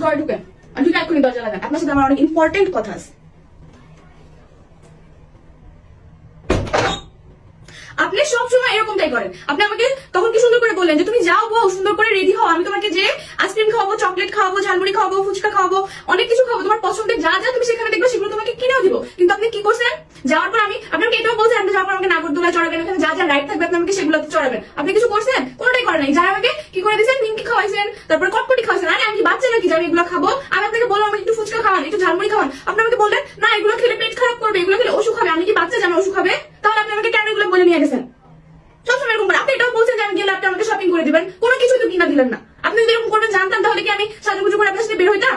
ঘরে ঢুকেন, আর ঢুকে এক্ষুনি দরজা লাগান, আপনার সাথে আমার অনেক ইম্পর্টেন্ট কথা আছে। আপনি সবসময় এরকমটাই করেন। আপনি আমাকে তখন কি সুন্দর করে বললেন যে তুমি যাও বউ, সুন্দর করে রেডি হও, আমি তোমাকে যে আইসক্রিম খাওয়াবো, চকলেট খাওয়াবো, ঝালমুড়ি খাওয়াবো, ফুচকা খাওয়াবো, অনেক কিছু খাওয়াবো, তোমার পছন্দের যা যা তুমি সেখানে দেখবে সেগুলো তোমাকে কিনেও দিব। কিন্তু আপনি কি করছেন? যাওয়ার পর আমি আপনাকে এটাও বলছেন আপনি যাওয়ার পর আমাকে নাগরদোলা চড়াবেন, ওখানে যা যা রাইড থাকবে আপনি আমাকে সেগুলোতে চড়াবেন। আপনি কিছু করছেন? কোনোটাই করেন নাই। যারা আমাকে কি করে দিয়েছেন, নিমকি খাওয়াইছেন, তারপর কটকটি খাওয়াইছেন। আরে আমি কি বাচ্চা নাকি যে আমি এগুলো খাবো? আমি আপনাকে বললাম আমাকে একটু ফুচকা খাওয়ান, একটু ঝালমুড়ি খাওয়ান, আপনি আমাকে বললেন না এগুলো খেলে পেট খারাপ করবে, এগুলো খেলে অসুখ হবে। আমি কি বাচ্চা যে আমার অসুখ হবে? তাহলে আপনি আমাকে কেন এগুলো বলে নিয়ে গেছেন? সবসময় এরকম করে। আপনি এটাও বলছেন যে আমি গেলে আপনি আমাকে শপিং করে দিবেন, কোনো কিছু তো কিনা দিলেন না। আপনি যদি এরকম করবেন জানতাম তাহলে কি আমি সাজুগুজু করে আপনার সাথে বের হইতাম?